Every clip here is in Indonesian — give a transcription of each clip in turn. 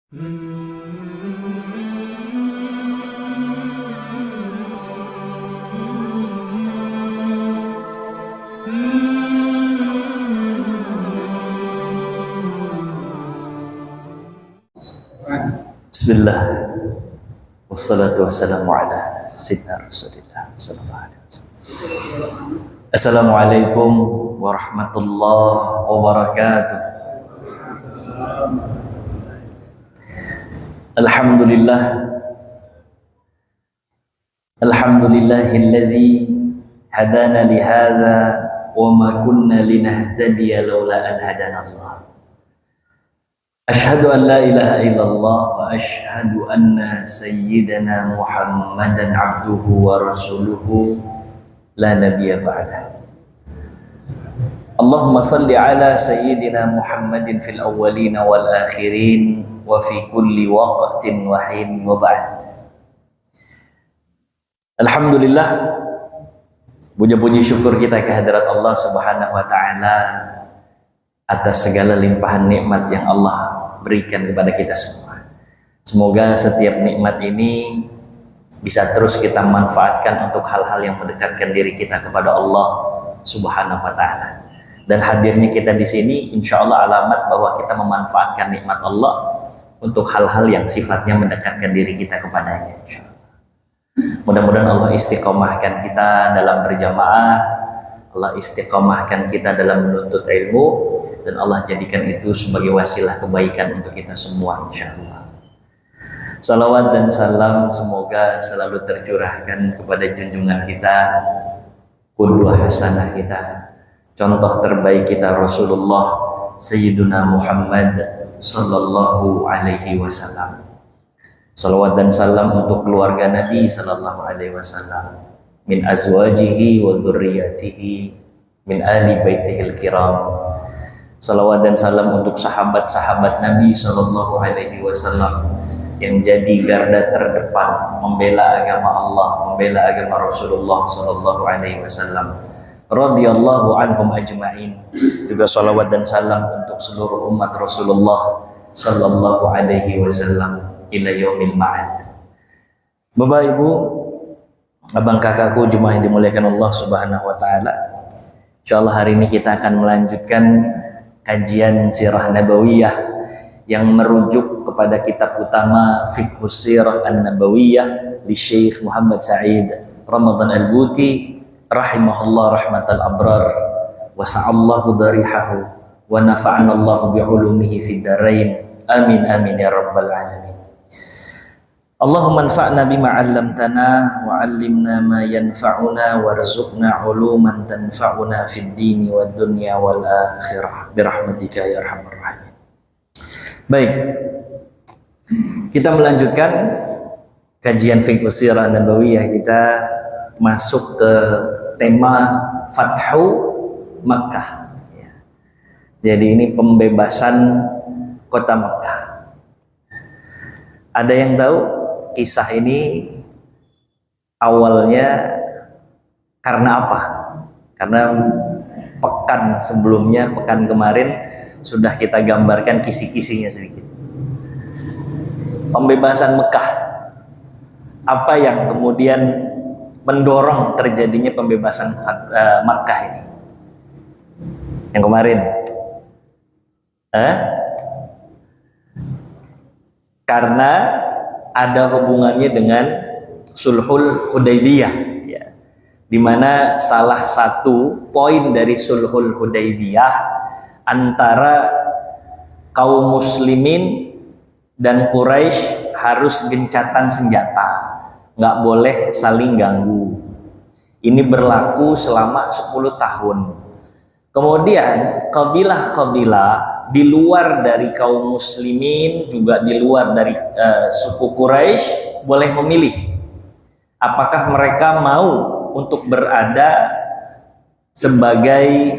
Bismillah, wassalatu wassalamu ala sayyidina Rasulillah sallallahu alaihi wasallam. Assalamualaikum warahmatullahi wabarakatuh. Alhamdulillahilladzi hadana lihadza wa ma kunna linahtadiya laula an hadana Allah. Asyhadu an la ilaha illallah wa asyhadu anna sayyidana Muhammadan abduhu wa rasuluhu la nabiyya ba'dah. Allahumma salli ala sayyidina Muhammadin fil awwalin wal akhirin wa fi kulli waqtin wa hin wa ba'd. Alhamdulillah, puji syukur kita kehadirat Allah Subhanahu wa taala atas segala limpahan nikmat yang Allah berikan kepada kita semua. Semoga setiap nikmat ini bisa terus kita manfaatkan untuk hal-hal yang mendekatkan diri kita kepada Allah Subhanahu wa taala. Dan hadirnya kita di sini insya Allah alamat bahwa kita memanfaatkan nikmat Allah untuk hal-hal yang sifatnya mendekatkan diri kita kepadanya, insya Allah. Mudah-mudahan Allah istiqomahkan kita dalam berjamaah, Allah istiqomahkan kita dalam menuntut ilmu, dan Allah jadikan itu sebagai wasilah kebaikan untuk kita semua, insya Allah. Salawat dan salam semoga selalu tercurahkan kepada junjungan kita, qudwah hasanah kita, contoh terbaik kita, Rasulullah Sayyiduna Muhammad sallallahu alaihi wasallam. Salawat dan salam untuk keluarga Nabi sallallahu alaihi wasallam, min azwajihi wa dzurriyyatihi min ahli baitihil kiram. Salawat dan salam untuk sahabat-sahabat Nabi sallallahu alaihi wasallam yang jadi garda terdepan membela agama Allah, membela agama Rasulullah sallallahu alaihi wasallam radhiyallahu anhum ajma'in. Juga salawat dan salam untuk seluruh umat Rasulullah sallallahu alaihi wasallam ila yaumil ma'ad. Bapak Ibu, abang kakakku jemaah yang dimuliakan Allah Subhanahu wa taala. Insyaallah hari ini kita akan melanjutkan kajian sirah nabawiyah yang merujuk kepada kitab utama Fiqhus Sirah An-Nabawiyah li Syekh Muhammad Sa'id Ramadan Al-Buti rahimahullah rahmatal abrar wa sa'allahu darihahu wa nafa'ana Allah bi'ulumihi fid darain. Amin amin ya rabbal alamin. Allahumma anfa'na bima 'allamtana wa 'allimna ma yanfa'una warzuqna 'uluman tanfa'una fid dini wad dunya wal akhirah birahmatika ya arhamar rahimin. Baik, kita melanjutkan kajian Fiqhus Sirah Nabawiyah kita, masuk ke tema Fathu Makkah. Jadi ini pembebasan kota Makkah. Ada yang tahu kisah ini awalnya karena apa? Karena pekan sebelumnya, pekan kemarin sudah kita gambarkan kisi-kisinya sedikit. Pembebasan Mekah. Apa yang kemudian mendorong terjadinya pembebasan Makkah ini? Yang kemarin. Karena ada hubungannya dengan Sulhul Hudaybiyah, ya, di mana salah satu poin dari Sulhul Hudaybiyah antara kaum muslimin dan Quraisy harus gencatan senjata, nggak boleh saling ganggu. Ini berlaku selama 10 tahun. Kemudian kabilah-kabilah di luar dari kaum muslimin, juga di luar dari suku Quraisy boleh memilih apakah mereka mau untuk berada sebagai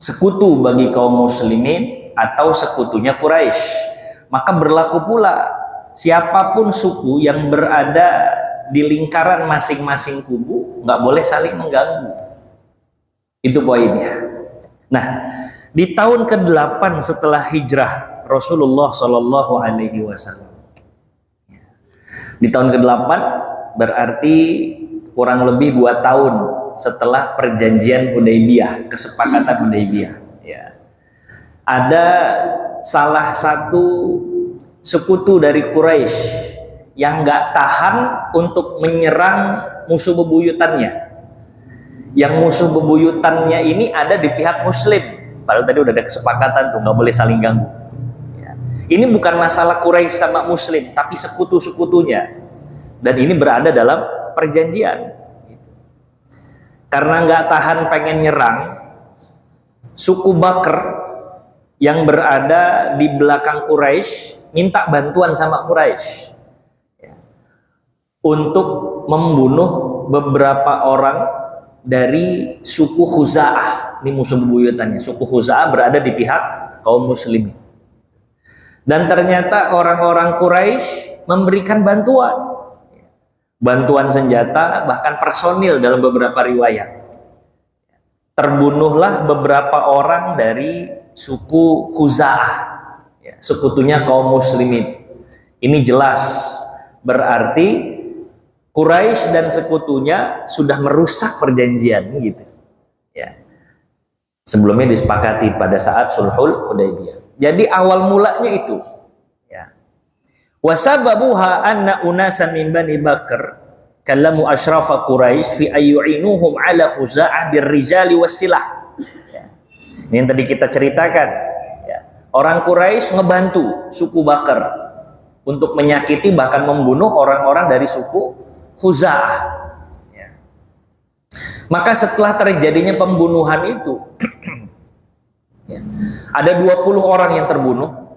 sekutu bagi kaum muslimin atau sekutunya Quraisy. Maka berlaku pula siapapun suku yang berada di lingkaran masing-masing kubu nggak boleh saling mengganggu. Itu poinnya. Nah, di tahun ke-8 setelah hijrah Rasulullah Shallallahu Alaihi Wasallam. Di tahun ke-8 berarti kurang lebih 2 tahun setelah perjanjian Hudaybiyah, kesepakatan Hudaybiyah. Ya. Ada salah satu sekutu dari Quraisy yang nggak tahan untuk menyerang musuh bebuyutannya. Yang musuh bebuyutannya ini ada di pihak Muslim. Padahal tadi udah ada kesepakatan tuh nggak boleh saling ganggu. Ya. Ini bukan masalah Quraisy sama Muslim, tapi sekutu-sekutunya. Dan ini berada dalam perjanjian. Karena nggak tahan pengen nyerang, suku Bakr yang berada di belakang Quraisy minta bantuan sama Quraisy untuk membunuh beberapa orang dari suku Khuza'ah. Ini musuh bebuyutannya. Suku Khuza'ah berada di pihak kaum muslimin. Dan ternyata orang-orang Quraisy memberikan bantuan. Bantuan senjata, bahkan personil dalam beberapa riwayat. Terbunuhlah beberapa orang dari suku Khuza'ah, sekutunya kaum muslimin. Ini jelas berarti Quraisy dan sekutunya sudah merusak perjanjian gitu. Ya. Sebelumnya disepakati pada saat Sulhul Hudaybiyah. Jadi awal mulanya itu. Wasababuha anna unasan min Bani Bakr kallamu ashrafa Quraisy fi ayyu'inuhum ala Khuza'ah birrijali wassilah. Ini yang tadi kita ceritakan. Orang Quraisy ngebantu suku Bakr untuk menyakiti bahkan membunuh orang-orang dari suku Khuza'ah. Maka setelah terjadinya pembunuhan itu ada 20 orang yang terbunuh.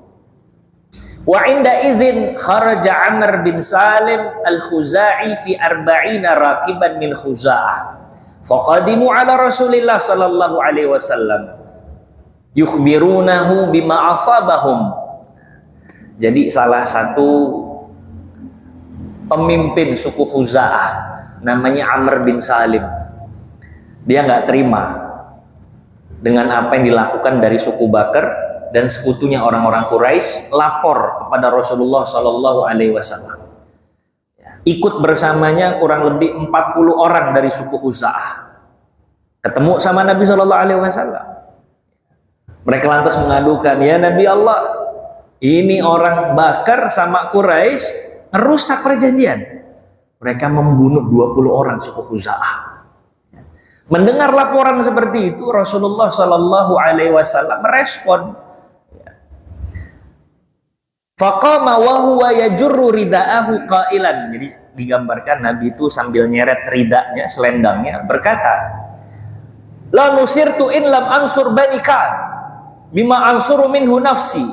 Wa inda idzin kharaja Amr bin Salim al-Khuza'i fi 40 rakiban min Khuza'ah. Faqadimu ala Rasulillah sallallahu alaihi wasallam yukhbirunahu bima asabahum. Jadi salah satu pemimpin suku Khuza'ah namanya Amr bin Salim. Dia nggak terima dengan apa yang dilakukan dari suku Bakr dan sekutunya orang-orang Quraisy, lapor kepada Rasulullah Shallallahu Alaihi Wasallam. Ikut bersamanya kurang lebih 40 orang dari suku Khuza'ah. Ketemu sama Nabi Shallallahu Alaihi Wasallam. Mereka lantas mengadukan, ya Nabi Allah, ini orang Bakar sama Quraisy merusak perjanjian. Mereka membunuh 20 orang suku Khuza'ah. Mendengar laporan seperti itu, Rasulullah Shallallahu Alaihi Wasallam merespon. Faqama wa huwa yajurru ridaahu qailan. Jadi digambarkan Nabi itu sambil nyeret ridanya, selendangnya, berkata, la nusirtu in lam ansur bani Ka'ab bima ansuru minhu nafsi.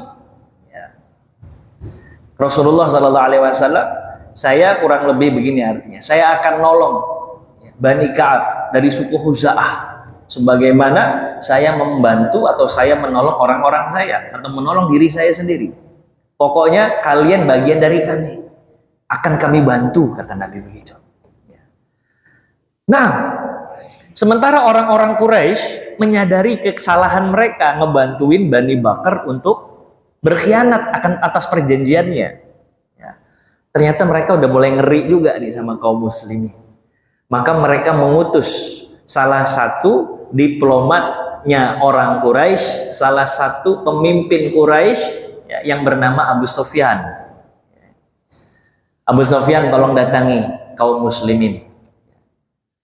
Rasulullah sallallahu alaihi wasallam, saya kurang lebih begini artinya, saya akan nolong Bani Ka'ab dari suku Khuza'ah sebagaimana saya membantu atau saya menolong orang-orang saya atau menolong diri saya sendiri. Pokoknya kalian bagian dari kami, akan kami bantu, kata Nabi begitu. Nah, sementara orang-orang Quraisy menyadari kesalahan mereka ngebantuin Bani Bakar untuk berkhianat atas perjanjiannya. Ternyata mereka udah mulai ngeri juga nih sama kaum muslimin. Maka mereka mengutus salah satu diplomatnya orang Quraisy, salah satu pemimpin Quraisy yang bernama Abu Sufyan. Abu Sufyan, tolong datangi kaum muslimin.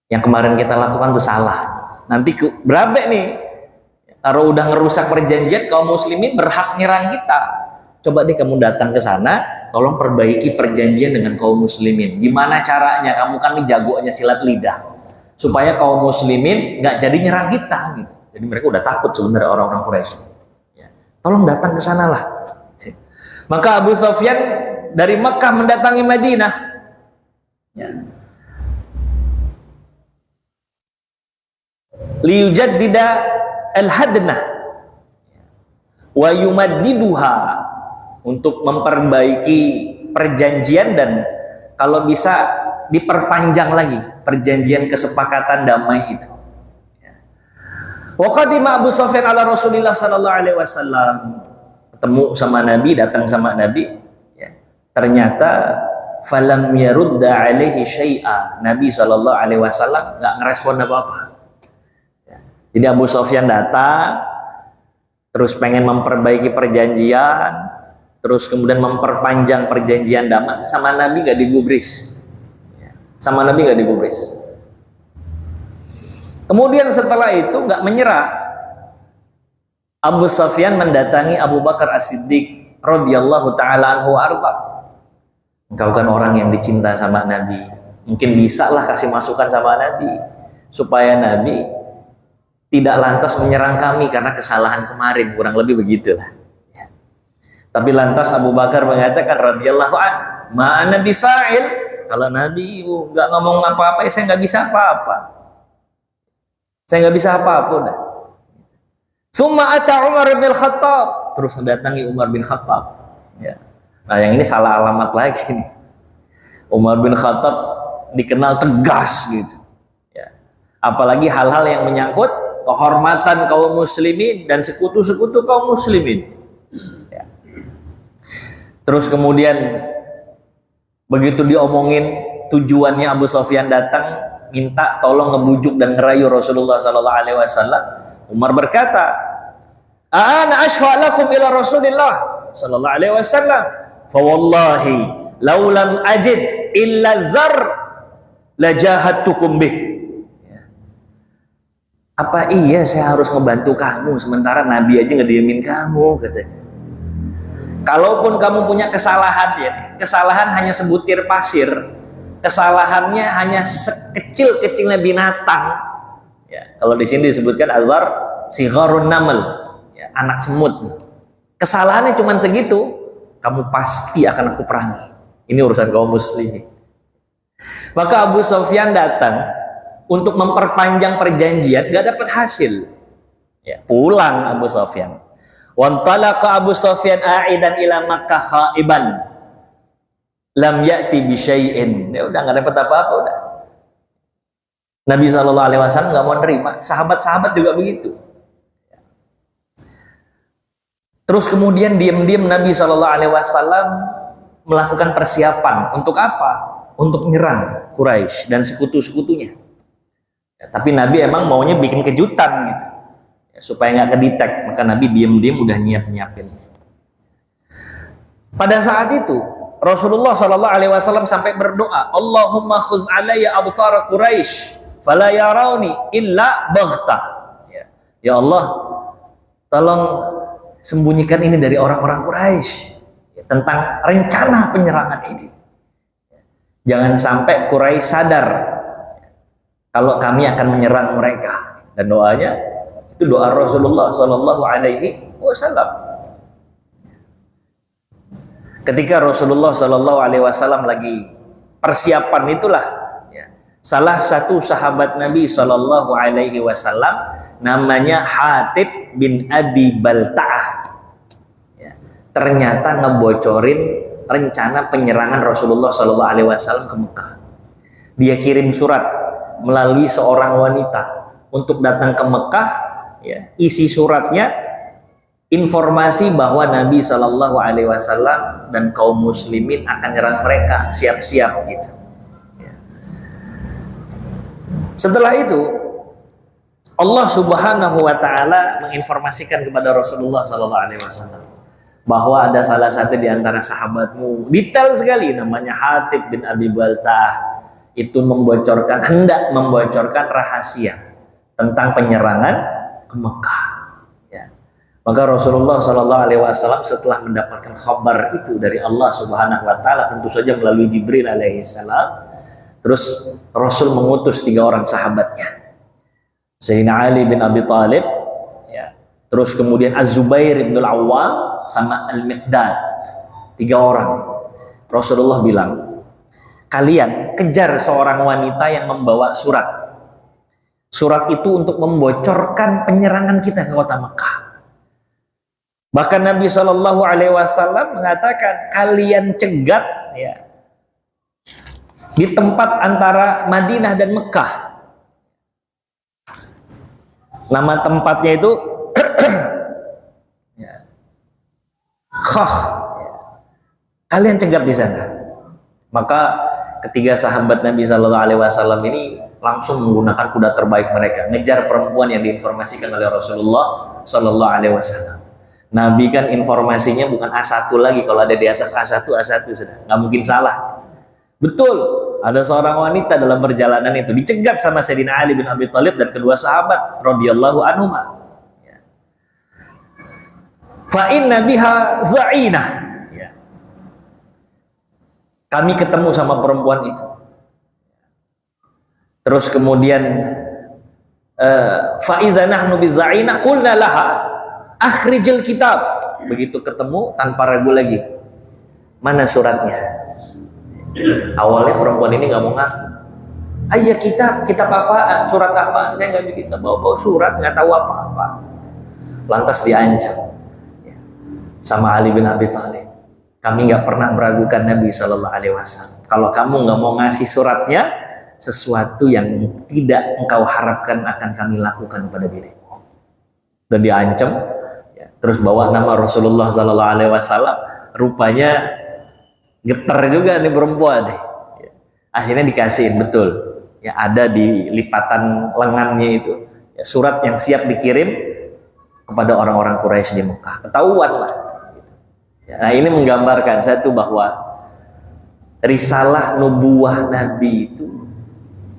Yang kemarin kita lakukan itu salah. Nanti berabe nih, kalau udah ngerusak perjanjian, kaum muslimin berhak nyerang kita. Coba deh kamu datang ke sana, tolong perbaiki perjanjian dengan kaum muslimin. Gimana caranya? Kamu kan nih jagonya silat lidah, supaya kaum muslimin nggak jadi nyerang kita. Gitu. Jadi mereka udah takut sebenarnya orang-orang Quraisy. Tolong datang ke sana lah. Maka Abu Sufyan dari Mekah mendatangi Madinah. Liyujaddida al-hadnah wa yumaddiduha, untuk memperbaiki perjanjian dan kalau bisa diperpanjang lagi perjanjian kesepakatan damai itu. Wa qadima Abu Sufyan ala Rasulillah sallallahu alaihi wasallam. ketemu sama Nabi, datang sama Nabi, ya, ternyata falam yarudda alaihi syai'a. Nabi SAW nggak ngerespon apa-apa. Ya. Jadi Abu Sufyan datang, terus pengen memperbaiki perjanjian, terus kemudian memperpanjang perjanjian damai, sama Nabi nggak digubris. Ya. Sama Nabi nggak digubris. Kemudian setelah itu nggak menyerah, Abu Sufyan mendatangi Abu Bakar As-Siddiq radhiyallahu taala anhu arba. Engkau kan orang yang dicinta sama Nabi, mungkin bisa lah kasih masukan sama Nabi supaya Nabi tidak lantas menyerang kami karena kesalahan kemarin, kurang lebih begitulah. Ya. Tapi lantas Abu Bakar mengatakan radhiyallahu an, ma ana bifa'il, kalau Nabi nggak ngomong apa-apa, saya nggak bisa apa-apa. Saya nggak bisa apa-apa udah. Summa ata Umar bin Khattab, terus mendatangi Umar bin Khattab. Ya. Nah yang ini salah alamat lagi nih. Umar bin Khattab dikenal tegas gitu. Ya. Apalagi hal-hal yang menyangkut kehormatan kaum muslimin dan sekutu-sekutu kaum muslimin. Ya. Terus kemudian begitu diomongin, tujuannya Abu Sufyan datang minta tolong ngebujuk dan ngerayu Rasulullah SAW. Umar berkata, "Ana ashfa' lakum ila Rasulillah sallallahu alaihi wasallam, fa wallahi law lam ajid illa dzar la jahadtukum bih." Apa iya saya harus ngebantu kamu sementara Nabi aja ngediemin kamu, katanya. Kalaupun kamu punya kesalahan, ya, kesalahan hanya sebutir pasir, kesalahannya hanya sekecil-kecilnya binatang. Ya, kalau di sini disebutkan azar sigharun naml, ya, anak semut. Kesalahannya cuma segitu, kamu pasti akan aku perangi. Ini urusan kaum muslimin. Maka Abu Sufyan datang untuk memperpanjang perjanjian, gak dapat hasil. Ya, pulang Abu Sufyan. Wantalaqa Abu Sufyan a'idan ila Makkah khaiban. Lam ya'ti bi syai'in. Ya udah nggak dapat apa-apa udah. Nabi SAW nggak mau nerima, sahabat-sahabat juga begitu. Terus kemudian diam-diam Nabi SAW melakukan persiapan untuk apa? Untuk menyerang Quraisy dan sekutu-sekutunya. Ya, tapi Nabi emang maunya bikin kejutan gitu, ya, supaya nggak kedetek. Maka Nabi diam-diam udah nyiapin. Pada saat itu Rasulullah SAW sampai berdoa, Allahumma khuz alayya absara Quraisy fala yarawni illa baghtah. Ya Allah, tolong sembunyikan ini dari orang-orang Quraisy, ya, tentang rencana penyerangan ini. Jangan sampai Quraisy sadar kalau kami akan menyerang mereka. Dan doanya itu doa Rasulullah SAW. Ketika Rasulullah SAW lagi persiapan itulah, ya, salah satu sahabat Nabi SAW namanya Hatib bin Abi Balta'ah, ya, ternyata ngebocorin rencana penyerangan Rasulullah SAW ke Mekah. Dia kirim surat melalui seorang wanita untuk datang ke Mekah, ya, isi suratnya informasi bahwa Nabi SAW dan kaum muslimin akan nyerang mereka, siap-siap gitu. Ya. Setelah itu Allah Subhanahu wa Ta'ala menginformasikan kepada Rasulullah SAW bahwa ada salah satu di antara sahabatmu, detail sekali, namanya Hatib bin Abi Balta'ah, itu hendak membocorkan rahasia tentang penyerangan ke Mekah. Maka Rasulullah SAW setelah mendapatkan kabar itu dari Allah Subhanahu wa Ta'ala, tentu saja melalui Jibril alaihissalam, terus Rasul mengutus 3 orang sahabatnya, Sayyidina Ali bin Abi Thalib, ya, terus kemudian Az-Zubair bin Al-Awwam sama Al-Miqdad, 3 orang. Rasulullah bilang, kalian kejar seorang wanita yang membawa surat. Surat itu untuk membocorkan penyerangan kita ke kota Mekah. Bahkan Nabi SAW mengatakan, kalian cegat, ya, di tempat antara Madinah dan Mekah. Nama tempatnya itu ya, Khah, kalian cegat di sana. Maka ketiga sahabat Nabi Shallallahu Alaihi Wasallam ini langsung menggunakan kuda terbaik mereka, ngejar perempuan yang diinformasikan oleh Rasulullah Shallallahu Alaihi Wasallam. Nabi kan informasinya bukan A1 lagi, kalau ada di atas A1 sudah, nggak mungkin salah. Betul, ada seorang wanita dalam perjalanan itu dicegat sama Sayyidina Ali bin Abi Thalib dan kedua sahabat radhiyallahu anhuma. Fa inna biha za'inah. Kami ketemu sama perempuan itu. Terus kemudian fa idza nahnu bidza'ina qulna laha akhrijil kitab. Begitu ketemu tanpa ragu lagi, mana suratnya? Awalnya perempuan ini nggak mau ngaku. Ayah, kitab apaan? Surat apaan? Saya nggak bikin, bawa surat, nggak tahu apa-apa. Lantas diancam sama Ali bin Abi Thalib. Kami nggak pernah meragukan Nabi Shallallahu Alaihi Wasallam. Kalau kamu nggak mau ngasih suratnya, sesuatu yang tidak engkau harapkan akan kami lakukan pada dirimu. Dan diancam. Terus bawa nama Rasulullah Shallallahu Alaihi Wasallam. Rupanya getar juga nih perempuan. Akhirnya dikasihin, betul. Ya, ada di lipatan lengannya itu surat yang siap dikirim kepada orang-orang Quraisy di Mekah. Ketahuan lah. Nah, ini menggambarkan satu bahwa risalah nubuah Nabi itu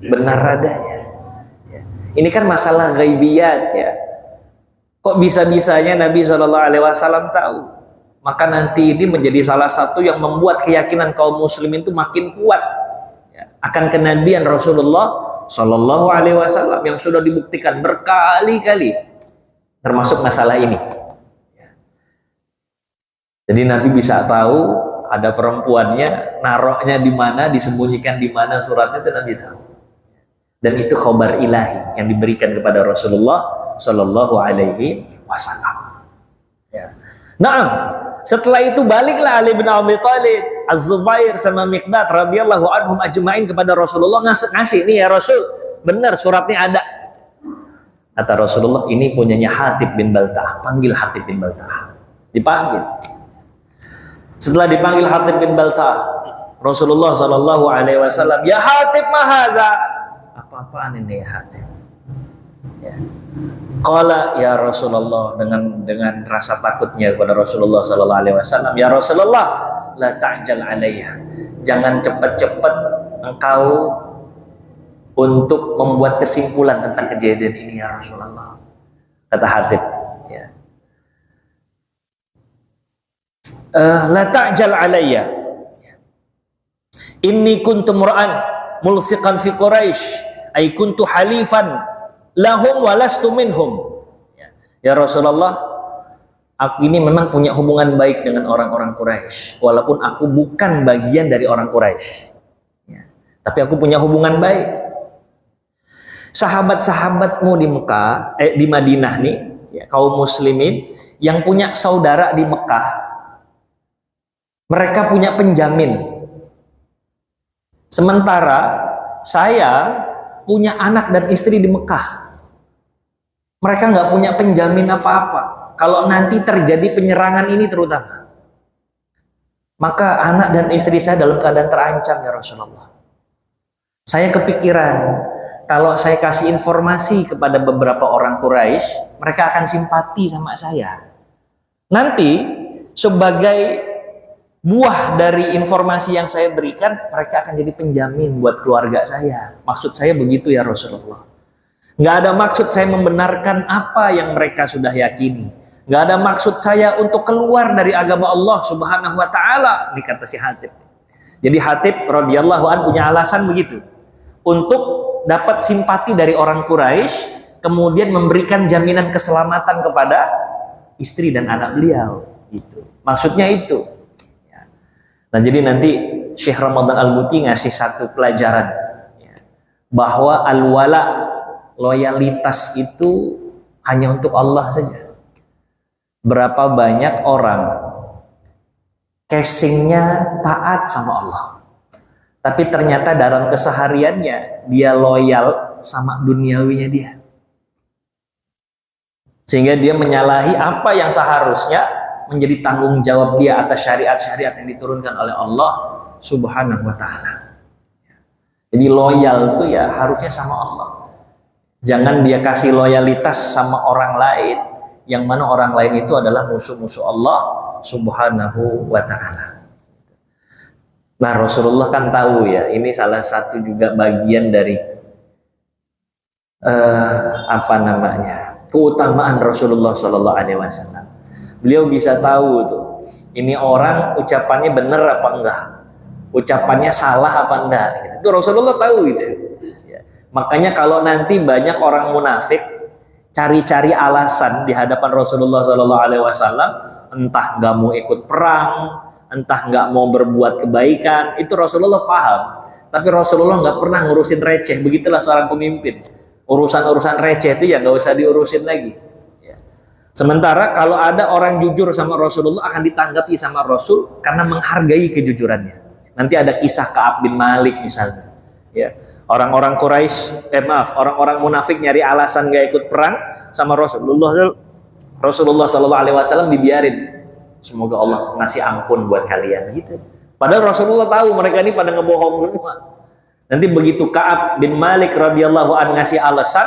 benar adanya. Ini kan masalah ghaibiyat ya. Kok bisa-bisanya Nabi Shallallahu Alaihi Wasallam tahu? Maka nanti ini menjadi salah satu yang membuat keyakinan kaum muslimin itu makin kuat akan kenabian Rasulullah Shallallahu Alaihi Wasallam yang sudah dibuktikan berkali-kali, termasuk masalah ini. Jadi Nabi bisa tahu ada perempuannya, naroknya di mana, disembunyikan di mana suratnya, itu Nabi tahu. Dan itu khabar ilahi yang diberikan kepada Rasulullah Shallallahu Alaihi Wasallam. Ya. Naam, setelah itu baliklah Ali bin Abi Thalib, Az-Zubair sama Miqdad radhiyallahu anhum ajmain kepada Rasulullah, ngasih nih ya Rasul, benar suratnya ada. Kata Rasulullah, ini punyanya Hatib bin Balta'ah, panggil Hatib bin Balta'ah. Dipanggil. Setelah dipanggil Hatib bin Balta'ah, Rasulullah Shallallahu Alaihi Wasallam, ya Hatib mahadza, apa-apaan ini ya Hatib? Ya. Qala ya Rasulullah, dengan rasa takutnya kepada Rasulullah Shallallahu Alaihi Wasallam, ya Rasulullah, la ta'jal alayya, jangan cepat-cepat engkau untuk membuat kesimpulan tentang kejadian ini ya Rasulullah. Kata Hatib, ya. La ta'jal alayya, inni kuntu mur'an mulsiqan fi Quraisy, ay kuntu halifan lahum walastu minhum. Ya Rasulullah, aku ini memang punya hubungan baik dengan orang-orang Quraisy, walaupun aku bukan bagian dari orang Quraisy, ya, tapi aku punya hubungan baik. Sahabat-sahabatmu di Mekah, di Madinah nih, ya, kaum muslimin yang punya saudara di Mekah, mereka punya penjamin. Sementara saya punya anak dan istri di Mekah. Mereka nggak punya penjamin apa-apa. Kalau nanti terjadi penyerangan ini terutama, maka anak dan istri saya dalam keadaan terancam ya Rasulullah. Saya kepikiran, kalau saya kasih informasi kepada beberapa orang Quraisy, mereka akan simpati sama saya. Nanti sebagai buah dari informasi yang saya berikan, mereka akan jadi penjamin buat keluarga saya. Maksud saya begitu ya Rasulullah. Nggak ada maksud saya membenarkan apa yang mereka sudah yakini. Nggak ada maksud saya untuk keluar dari agama Allah Subhanahu wa Ta'ala, dikata si Hatib. Jadi Hatib radhiyallahu an punya alasan begitu, untuk dapat simpati dari orang Quraisy, kemudian memberikan jaminan keselamatan kepada istri dan anak beliau. Gitu. Maksudnya itu. Nah, jadi nanti Syekh Ramadan Al-Muti ngasih satu pelajaran, ya, bahwa al-wala, loyalitas itu hanya untuk Allah saja. Berapa banyak orang casingnya taat sama Allah, tapi ternyata dalam kesehariannya dia loyal sama duniawinya dia, sehingga dia menyalahi apa yang seharusnya menjadi tanggung jawab dia atas syariat-syariat yang diturunkan oleh Allah Subhanahu wa taala. Jadi loyal itu ya harusnya sama Allah. Jangan dia kasih loyalitas sama orang lain, yang mana orang lain itu adalah musuh-musuh Allah Subhanahu wa taala. Nah, Rasulullah kan tahu ya, ini salah satu juga bagian dari keutamaan Rasulullah Sallallahu Alaihi Wasallam. Beliau bisa tahu tuh, ini orang ucapannya benar apa enggak, ucapannya salah apa enggak. Itu Rasulullah tahu itu. Ya. Makanya kalau nanti banyak orang munafik cari-cari alasan di hadapan Rasulullah Sallallahu Alaihi Wasallam, entah nggak mau ikut perang, entah nggak mau berbuat kebaikan, itu Rasulullah paham. Tapi Rasulullah nggak pernah ngurusin receh. Begitulah seorang pemimpin. Urusan-urusan receh itu ya nggak usah diurusin lagi. Ya. Sementara kalau ada orang jujur sama Rasulullah akan ditanggapi sama Rasul karena menghargai kejujurannya. Nanti ada kisah Ka'ab bin Malik misalnya. Ya. Orang-orang Quraisy, orang-orang munafik nyari alasan nggak ikut perang sama Rasulullah. Rasulullah Sallallahu Alaihi Wasallam dibiarin. Semoga Allah ngasih ampun buat kalian gitu. Padahal Rasulullah tahu mereka ini pada ngebohong semua. Nanti begitu Ka'ab bin Malik radhiyallahu an ngasih alasan,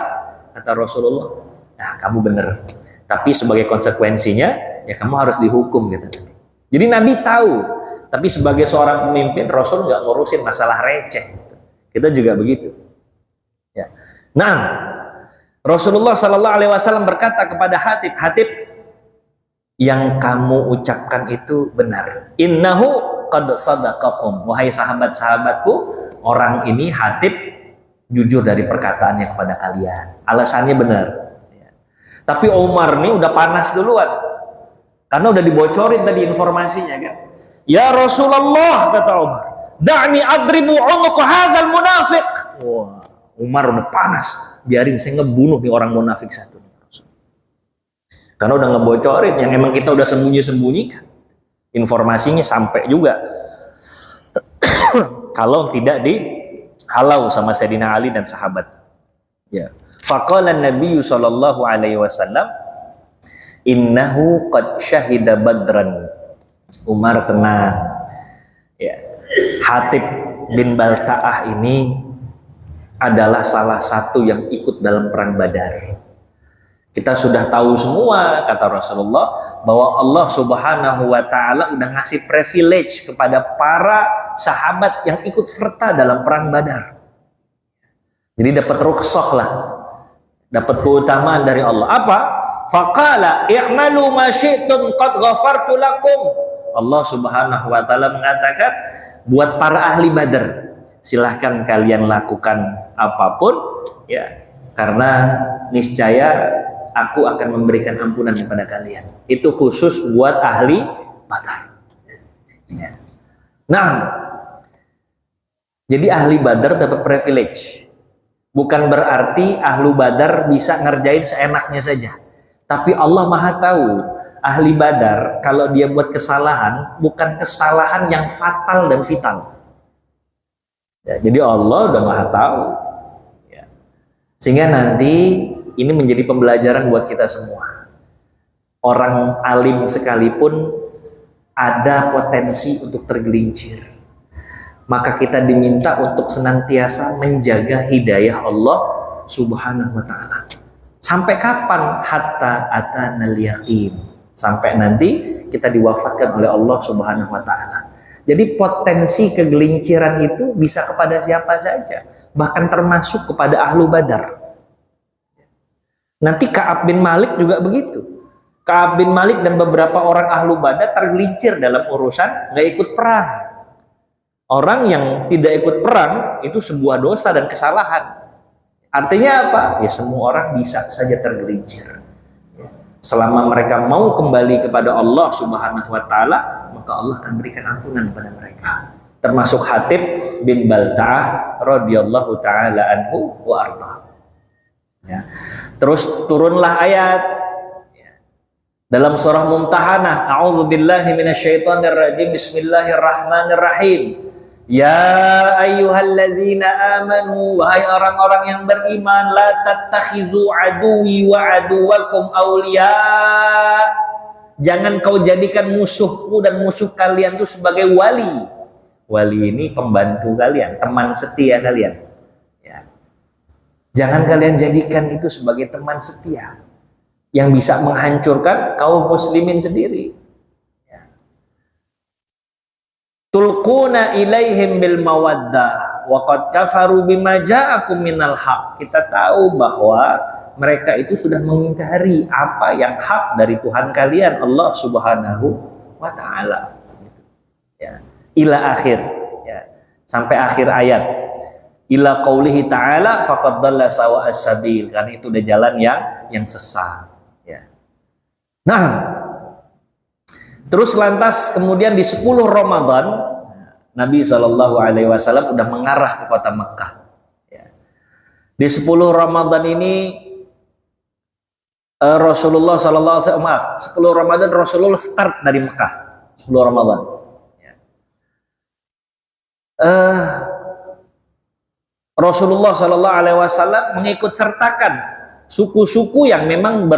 kata Rasulullah, nah kamu bener. Tapi sebagai konsekuensinya, ya kamu harus dihukum gitu. Jadi Nabi tahu, tapi sebagai seorang pemimpin, Rasul nggak ngurusin masalah receh. Gitu. Kita juga begitu. Ya. Nah, Rasulullah Sallallahu Alaihi Wasallam berkata kepada Hatib, Hatib, yang kamu ucapkan itu benar. Innahu qad sadaqakum, wahai sahabat-sahabatku, orang ini Hatib jujur dari perkataannya kepada kalian. Alasannya benar. Ya. Tapi Umar nih udah panas duluan. Karena udah dibocorin tadi informasinya kan. Ya Rasulullah, kata Umar, da'ni adribu unuqa hadzal munafiq. Wah, Umar udah panas. Biarin saya ngebunuh nih orang munafik satu. Karena udah ngebocorin yang emang kita udah sembunyi-sembunyikan. Informasinya sampai juga. Kalau tidak dihalau sama Sayyidina Ali dan sahabat. Ya. Faqala Nabi sallallahu alaihi wasallam, innahu qad syahida badran. Umar tenang. Ya. Hatib bin Balta'ah ini adalah salah satu yang ikut dalam perang Badar. Kita sudah tahu semua, kata Rasulullah, bahwa Allah Subhanahu wa taala udah ngasih privilege kepada para sahabat yang ikut serta dalam perang Badar. Jadi dapat rukhsah lah. Dapat keutamaan dari Allah. Apa? Faqala i'malu ma syi'tum qad ghafartu lakum. Allah Subhanahu wa taala mengatakan buat para ahli Badar, silahkan kalian lakukan apapun ya, karena niscaya aku akan memberikan ampunan kepada kalian. Itu khusus buat ahli Badar. Ya. Nah, jadi ahli Badar dapat privilege. Bukan berarti ahlu Badar bisa ngerjain seenaknya saja. Tapi Allah Maha tahu ahli Badar kalau dia buat kesalahan bukan kesalahan yang fatal dan vital. Ya, jadi Allah udah Maha tahu. Ya. Sehingga nanti ini menjadi pembelajaran buat kita semua. Orang alim sekalipun ada potensi untuk tergelincir. Maka kita diminta untuk senantiasa menjaga hidayah Allah Subhanahu wa taala. Sampai kapan? Hatta atanal yaqin. Sampai nanti kita diwafatkan oleh Allah Subhanahu wa taala. Jadi potensi kegelinciran itu bisa kepada siapa saja, bahkan termasuk kepada ahlu Badar. Nanti Ka'ab bin Malik juga begitu. Ka'ab bin Malik dan beberapa orang ahlu Badar tergelincir dalam urusan nggak ikut perang. Orang yang tidak ikut perang itu sebuah dosa dan kesalahan. Artinya apa? Ya semua orang bisa saja tergelincir. Selama mereka mau kembali kepada Allah Subhanahu wa taala, maka Allah akan berikan ampunan kepada mereka. Termasuk Hatib bin Balta'ah radhiyallahu taala anhu wa arda. Ya. Terus turunlah ayat dalam surah Mumtahanah, a'udzubillahi minasyaitonirrajim, bismillahirrahmanirrahim. Ya ayyuhalladzina amanu, wahai orang-orang yang beriman, la tattakhidhu aduwi wa aduwakum awliya. jangan kau jadikan musuhku dan musuh kalian itu sebagai wali. Wali ini pembantu kalian, teman setia kalian. Ya. Jangan kalian jadikan itu sebagai teman setia yang bisa menghancurkan kaum muslimin sendiri. Ya. Tulquna ilaihim bil mawaddah wa qad kafaru bima ja'akum minal haq. Kita tahu bahwa mereka itu sudah mengingkari apa yang hak dari Tuhan kalian, Allah Subhanahu wa Ta'ala. Ya. Ila akhir, ya. Sampai akhir ayat. Ila qaulihi ta'ala faqad dhalla sawa'as sabil, karena itu udah jalan yang sesat. Ya. Nah, terus lantas kemudian di 10 Ramadan Nabi SAW udah mengarah ke kota Mekah. Ya. Di 10 Ramadan ini Rasulullah SAW, 10 Ramadan Rasulullah start dari Mekah, 10 Ramadan. Ya. Rasulullah SAW mengikut sertakan suku-suku yang memang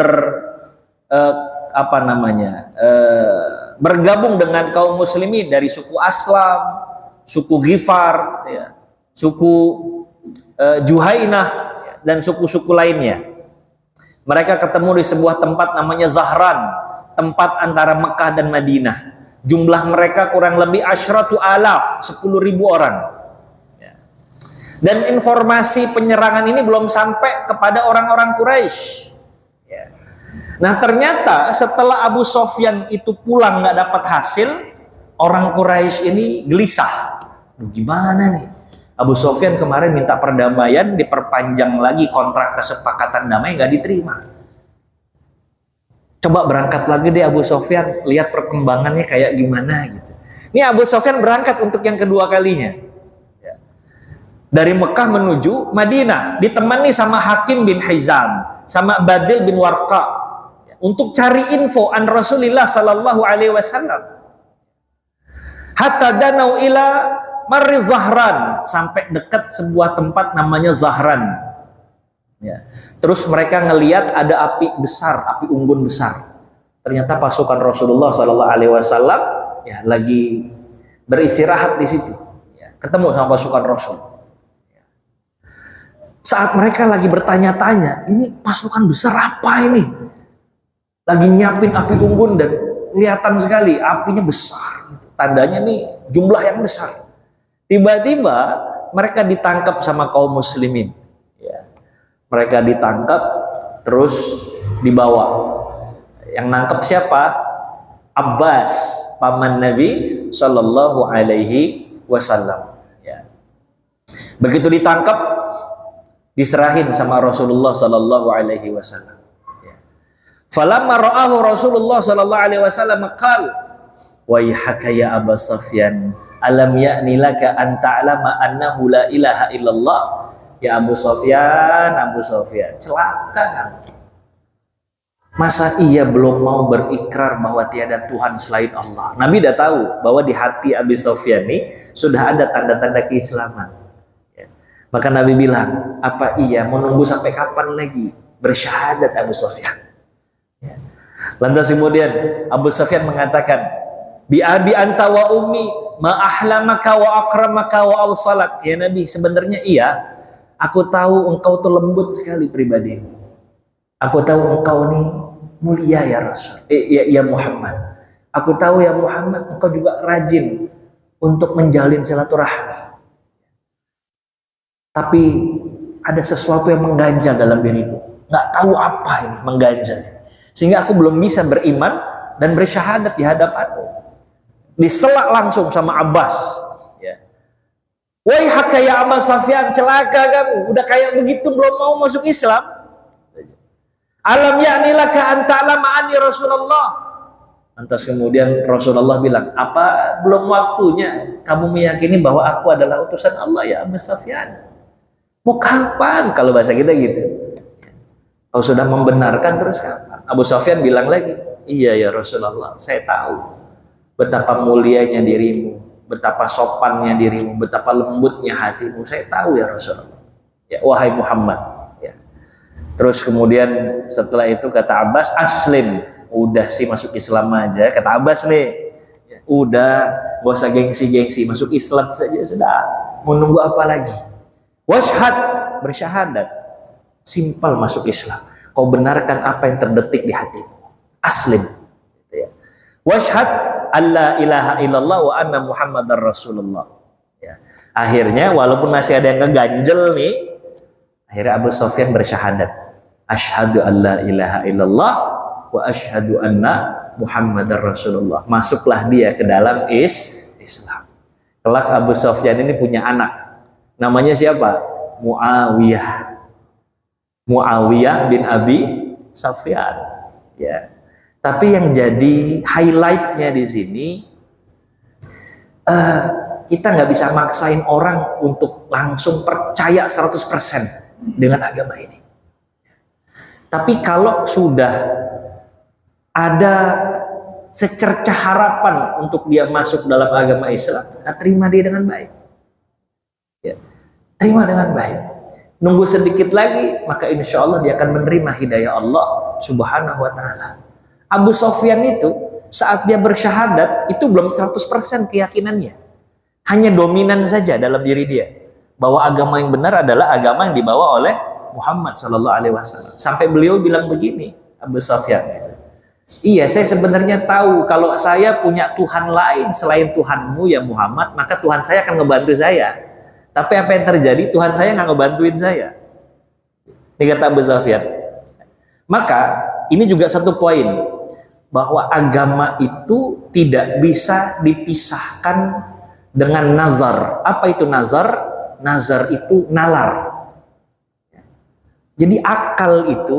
bergabung dengan kaum muslimin, dari suku Aslam, suku Ghifar, ya, suku Juhainah, ya, dan suku-suku lainnya. Mereka ketemu di sebuah tempat namanya Zahran, tempat antara Mekah dan Madinah. Jumlah mereka kurang lebih 10.000 orang. Ya. Dan informasi penyerangan ini belum sampai kepada orang-orang Quraisy. Ya. Nah, ternyata setelah Abu Sofyan itu pulang nggak dapat hasil, orang Quraisy ini gelisah. Gimana nih? Abu Sofyan kemarin minta perdamaian, diperpanjang lagi kontrak kesepakatan damai, nggak diterima. Coba berangkat lagi deh Abu Sofyan, lihat perkembangannya kayak gimana gitu. Ini Abu Sofyan berangkat untuk yang kedua kalinya. Ya. Dari Mekah menuju Madinah, ditemani sama Hakim bin Hizam, sama Badil bin Warqa, ya, untuk cari info an Rasulullah Sallallahu Alaihi Wasallam. Hatta danau ila Marri Zahran, sampai dekat sebuah tempat namanya Zahran. Ya. Terus mereka ngelihat ada api besar, api unggun besar. Ternyata pasukan Rasulullah Sallallahu Alaihi Wasallam ya lagi beristirahat di situ. Ya. Ketemu sama pasukan Rasul. Ya. Saat mereka lagi bertanya-tanya, ini pasukan besar apa ini? Lagi nyiapin api unggun dan kelihatan sekali apinya besar. Tandanya nih jumlah yang besar. Tiba-tiba mereka ditangkap sama kaum muslimin. Ya. Mereka ditangkap terus dibawa. Yang nangkep siapa? Abbas, paman Nabi Sallallahu Alaihi Wasallam. Ya. Begitu ditangkap, diserahin sama Rasulullah Sallallahu Alaihi Wasallam. Ya. Falamma ra'ahu Rasulullah Sallallahu Alaihi Wasallam qala, "Waihaka ya Abu Sufyan, alam ya'ni laka an ta'lama annahu la ilaha illallah." Ya Abu Sufyan, celaka kan? Masa iya belum mau berikrar bahwa tiada Tuhan selain Allah? Nabi udah tahu bahwa di hati Abu Sufyan ini sudah ada tanda-tanda keislaman. Ya. Maka Nabi bilang, apa iya menunggu sampai kapan lagi bersyahadat Abu Sufyan? Ya. Lantas kemudian Abu Sufyan mengatakan, bi abi anta wa ummi ma ahlamaka wa akramaka wa awsalak. Ya Nabi, sebenarnya iya, aku tahu engkau tuh lembut sekali pribadimu. Aku tahu engkau nih mulia ya Rasul. Ya Muhammad. Aku tahu ya Muhammad, engkau juga rajin untuk menjalin silaturahmi. Tapi ada sesuatu yang mengganjal dalam diriku. Nggak tahu apa ini mengganjal. Sehingga aku belum bisa beriman dan bersyahadat di hadapanmu. Diselak langsung sama Abbas. Ya. Wahai haka ya Abu Sufyan, celaka kamu. Udah kayak begitu belum mau masuk Islam. Alam ya'ni laka an ta'lama anni Rasulullah. Lantas kemudian Rasulullah bilang, apa belum waktunya kamu meyakini bahwa aku adalah utusan Allah ya Abu Sufyan? Mau kapan? Kalau bahasa kita gitu. Kalau sudah membenarkan terus kapan? Abu Sufyan bilang lagi, iya ya Rasulullah, saya tahu betapa mulianya dirimu, betapa sopannya dirimu, betapa lembutnya hatimu. Saya tahu ya Rasulullah. Ya wahai Muhammad. Terus kemudian setelah itu kata Abbas, aslim Udah sih masuk Islam aja, kata Abbas nih. Udah, gak usah gengsi-gengsi, masuk Islam saja sudah. Mau nunggu apa lagi? Washhad, bersyahadat. Simpel masuk Islam. Kau benarkan apa yang terdetik di hatimu. Aslim. Washhad alla ilaha illallah wa anna muhammadar rasulullah. Ya. Akhirnya walaupun masih ada yang ngeganjel nih, akhirnya Abu Sofyan bersyahadat. Asyhadu alla ilaha illallah wa asyhadu anna muhammadar rasulullah. Masuklah dia ke dalam Islam. Kelak Abu Sofyan ini punya anak. Namanya siapa? Muawiyah. Muawiyah bin Abi Sufyan. Ya. Tapi yang jadi highlightnya di sini, kita nggak bisa maksain orang untuk langsung percaya 100% dengan agama ini. Tapi kalau sudah ada secercah harapan untuk dia masuk dalam agama Islam, kita terima dia dengan baik. Ya. Terima dengan baik. Nunggu sedikit lagi, maka insya Allah dia akan menerima hidayah Allah Subhanahu wa Ta'ala. Abu Sofyan itu saat dia bersyahadat itu belum 100% keyakinannya, hanya dominan saja dalam diri dia bahwa agama yang benar adalah agama yang dibawa oleh Muhammad Sallallahu Alaihi Wasallam. Sampai beliau bilang begini, Abu Sofyan itu, iya saya sebenarnya tahu kalau saya punya Tuhan lain selain Tuhanmu ya Muhammad, maka Tuhan saya akan ngebantu saya. Tapi apa yang terjadi, Tuhan saya nggak ngebantuin saya. Ini kata Abu Sofyan. Maka ini juga satu poin, bahwa agama itu tidak bisa dipisahkan dengan nazar. Apa itu nazar? Nazar itu nalar. Jadi akal itu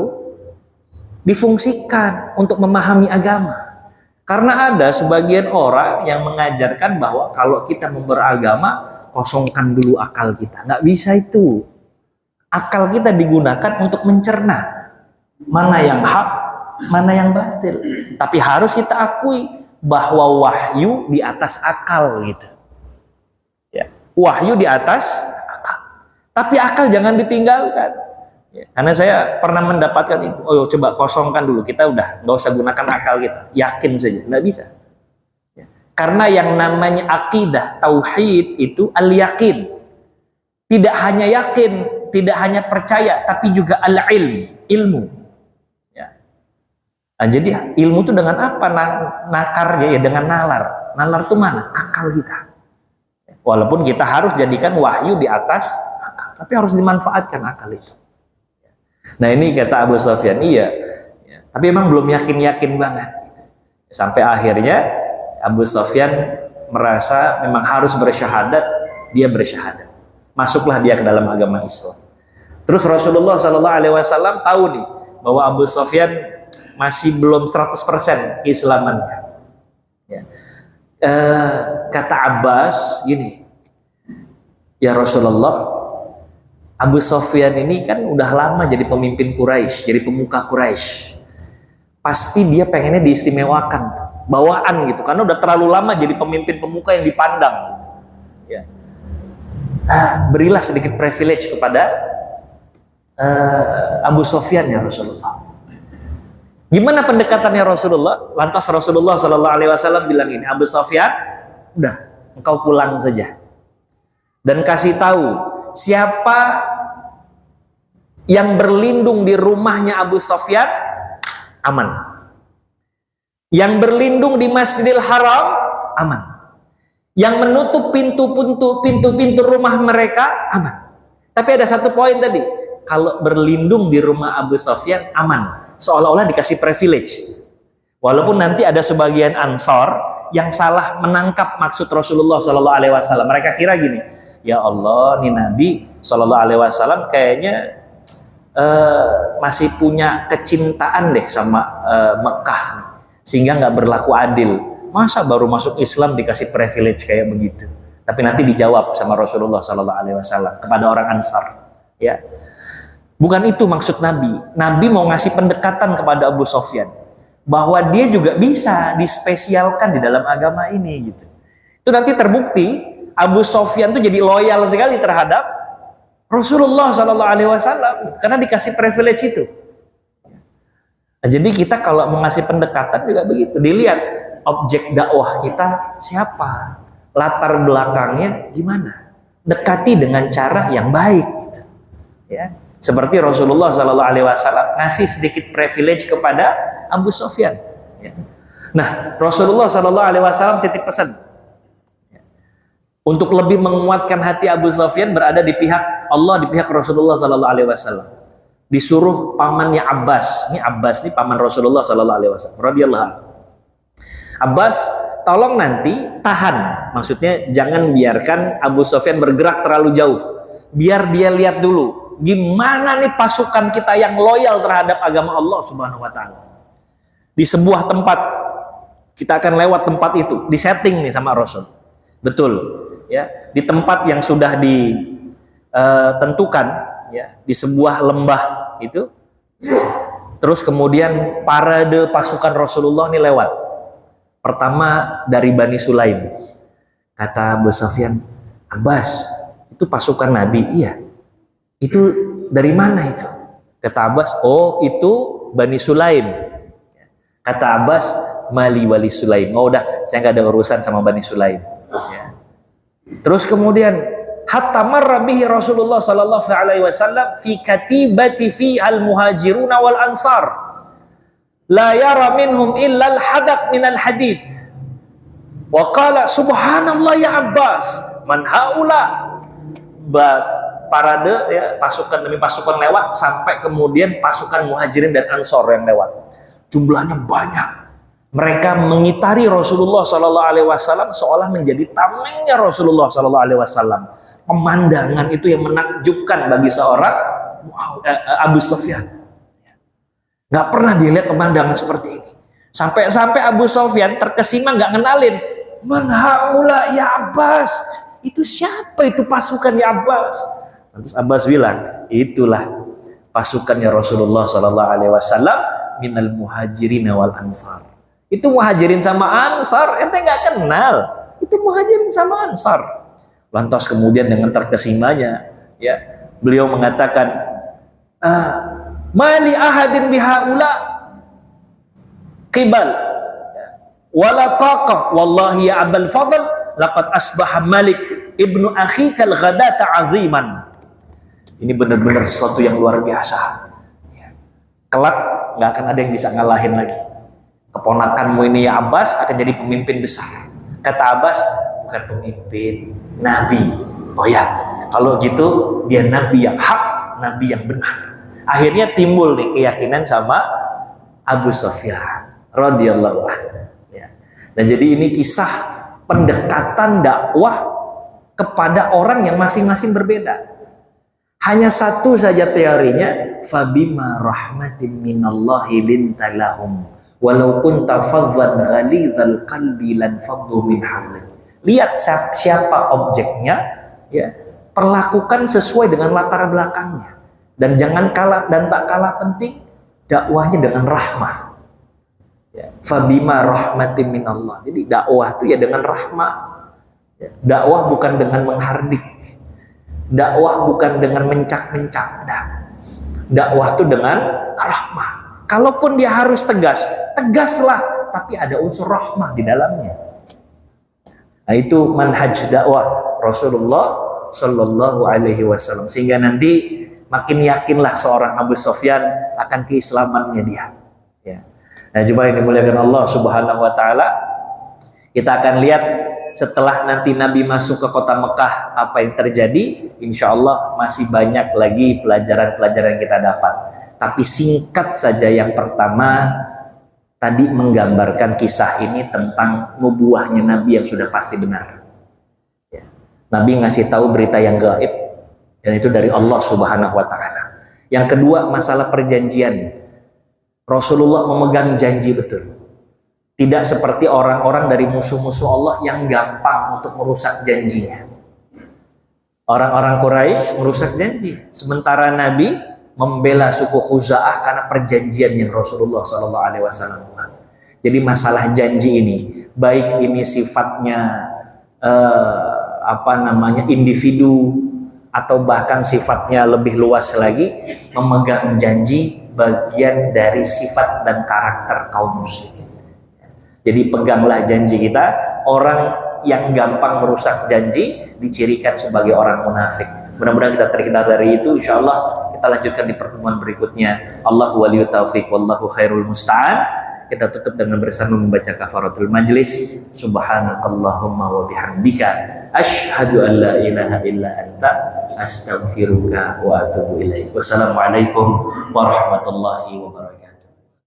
difungsikan untuk memahami agama. Karena ada sebagian orang yang mengajarkan bahwa kalau kita beragama, kosongkan dulu akal kita. Nggak bisa itu. Akal kita digunakan untuk mencerna mana yang hak, mana yang batil. Tapi harus kita akui bahwa wahyu di atas akal gitu. Ya, wahyu di atas akal. Tapi akal jangan ditinggalkan. Ya, karena saya pernah mendapatkan itu. Oh, coba kosongkan dulu. Kita udah nggak usah gunakan akal kita. Yakin saja, nggak bisa. Ya. Karena yang namanya akidah, tauhid itu al-yakin. Tidak hanya yakin, tidak hanya percaya, tapi juga al-ilm, ilmu. Nah, jadi ilmu itu dengan apa nakarnya? Ya dengan nalar. Nalar itu mana? Akal kita. Walaupun kita harus jadikan wahyu di atas akal, tapi harus dimanfaatkan akal itu. Nah ini kata Abu Sofyan, iya. Tapi emang belum yakin-yakin banget. Sampai akhirnya Abu Sofyan merasa memang harus bersyahadat, dia bersyahadat. Masuklah dia ke dalam agama Islam. Terus Rasulullah SAW tahu nih bahwa Abu Sofyan masih belum 100% keislamannya. Ya. Kata Abbas gini, ya Rasulullah, Abu Sofyan ini kan udah lama jadi pemimpin Quraisy, jadi pemuka Quraisy. Pasti dia pengennya diistimewakan, bawaan gitu, karena udah terlalu lama jadi pemimpin pemuka yang dipandang. Ya. Berilah sedikit privilege kepada Abu Sofyan ya Rasulullah. Gimana pendekatannya Rasulullah? Lantas Rasulullah SAW bilang ini, Abu Sofyan, udah, engkau pulang saja dan kasih tahu siapa yang berlindung di rumahnya Abu Sofyan aman. Yang berlindung di Masjidil Haram aman. Yang menutup pintu-pintu rumah mereka aman. Tapi ada satu poin tadi, kalau berlindung di rumah Abu Sofyan aman. Seolah-olah dikasih privilege. Walaupun nanti ada sebagian Ansor yang salah menangkap maksud Rasulullah SAW. Mereka kira gini, ya Allah, nih Nabi SAW kayaknya masih punya kecintaan deh sama Mekah nih, sehingga nggak berlaku adil. Masa baru masuk Islam dikasih privilege kayak begitu? Tapi nanti dijawab sama Rasulullah SAW kepada orang Ansar. Ya. Bukan itu maksud Nabi. Nabi mau ngasih pendekatan kepada Abu Sofyan bahwa dia juga bisa dispesialkan di dalam agama ini gitu. Itu nanti terbukti Abu Sofyan tuh jadi loyal sekali terhadap Rasulullah SAW karena dikasih privilege itu. Nah, jadi kita kalau mau ngasih pendekatan juga begitu, dilihat objek dakwah kita siapa, latar belakangnya gimana, dekati dengan cara yang baik, gitu. Ya, seperti Rasulullah Shallallahu Alaihi Wasallam ngasih sedikit privilege kepada Abu Sofyan. Ya. Nah, Rasulullah Shallallahu Alaihi Wasallam titip pesan untuk lebih menguatkan hati Abu Sofyan berada di pihak Allah, di pihak Rasulullah Shallallahu Alaihi Wasallam. Disuruh pamannya Abbas, ini Abbas ini paman Rasulullah Shallallahu Alaihi Wasallam, radhiyallahu anhu. Abbas, tolong nanti tahan, maksudnya jangan biarkan Abu Sofyan bergerak terlalu jauh, biar dia lihat dulu gimana nih pasukan kita yang loyal terhadap agama Allah Subhanahu Wa Taala. Di sebuah tempat, kita akan lewat tempat itu, disetting nih sama Rasul. Betul, ya, di tempat yang sudah ditentukan, ya, di sebuah lembah itu. Terus kemudian parade pasukan Rasulullah ini lewat. Pertama dari Bani Sulaim. Kata Abu Sofyan, Abbas, itu pasukan Nabi. Iya. Itu dari mana itu? Kata Abbas, oh itu Bani Sulaim. Kata Abbas, Mali Wali Sulaim. Oh udah, saya nggak ada urusan sama Bani Sulaim. Ya. Terus kemudian hatta marra bihi Rasulullah sallallahu alaihi wasallam fi katibati fi al-muhajiruna wal ansar. La yara minhum illa al-hadak min al-hadid. Wa qala subhanallah ya Abbas, man haula. Parade, ya, pasukan demi pasukan lewat sampai kemudian pasukan Muhajirin dan Ansor yang lewat. Jumlahnya banyak. Mereka mengitari Rasulullah Sallallahu Alaihi Wasallam seolah menjadi tamengnya Rasulullah Sallallahu Alaihi Wasallam. Pemandangan itu yang menakjubkan bagi seorang Abu Sofyan. Nggak pernah dilihat pemandangan seperti ini. Sampai Abu Sofyan terkesima nggak ngenalin. Man haula ya Abbas. Itu siapa itu pasukannya Abbas? Terus Abbas bilang, itulah pasukannya Rasulullah Sallallahu Alaihi Wasallam minal muhajirin wal ansar. Itu muhajirin sama ansar, ente nggak kenal. Itu muhajirin sama ansar. Lantas kemudian dengan terkesimanya, ya, beliau mengatakan, mali ahadin bihaula qibal wala taqa wallahi ya abul fadl laqad asbaha malik ibnu akhika al-ghadata aziman. Ini benar-benar sesuatu yang luar biasa. Kelak nggak akan ada yang bisa ngalahin lagi. Keponakanmu ini ya Abbas akan jadi pemimpin besar. Kata Abbas, bukan pemimpin, nabi. Oh ya, kalau gitu dia nabi yang hak, nabi yang benar. Akhirnya timbul nih keyakinan sama Abu Sofyan radhiyallahu anhu. Ya. Dan jadi ini kisah pendekatan dakwah kepada orang yang masing-masing berbeda. Hanya satu saja teorinya, fabima rahmatin minallahi linta lahum walau kunta fadhan ghalidhal qalbi lan faddu min hawlik. Lihat siapa objeknya, ya, perlakukan sesuai dengan latar belakangnya, dan jangan kalah dan tak kalah penting dakwahnya dengan rahmah. Ya, fabima rahmatin minallah. Jadi dakwah itu ya dengan rahmah. Ya, dakwah bukan dengan menghardik. Dakwah bukan dengan mencak-mencak. Dakwah itu dengan rahmah. Kalaupun dia harus tegas, tegaslah, tapi ada unsur rahmah di dalamnya. Nah, itu manhaj dakwah Rasulullah Sallallahu Alaihi Wasallam. Sehingga nanti makin yakinlah seorang Abu Sofyan akan keislamannya dia. Ya. Nah, coba yang dimuliakan Allah Subhanahu Wa Taala, kita akan lihat setelah nanti Nabi masuk ke kota Mekah apa yang terjadi. Insya Allah masih banyak lagi pelajaran-pelajaran yang kita dapat. Tapi singkat saja, yang pertama tadi menggambarkan kisah ini tentang nubuahnya Nabi yang sudah pasti benar. Ya. Nabi ngasih tahu berita yang gaib, dan itu dari Allah Subhanahu Wa Taala. Yang kedua, masalah perjanjian. Rasulullah memegang janji betul. Tidak seperti orang-orang dari musuh-musuh Allah yang gampang untuk merusak janjinya. Orang-orang Quraisy merusak janji, sementara Nabi membela suku Khuza'ah karena perjanjian yang Rasulullah SAW buat. Jadi masalah janji ini, baik ini sifatnya individu atau bahkan sifatnya lebih luas lagi, memegang janji bagian dari sifat dan karakter kaum muslimin. Jadi peganglah janji kita. Orang yang gampang merusak janji dicirikan sebagai orang munafik. Mudah-mudahan kita terhindar dari itu. Insya Allah kita lanjutkan di pertemuan berikutnya. Allahu waliyut taufiq wallahu khairul musta'an. Kita tutup dengan bersama membaca kafaratul majlis. Subhanakallahumma wa bihamdika asyhadu an la ilaha illa anta astaghfiruka wa atubu ilaik. Wassalamualaikum warahmatullahi wabarakatuh.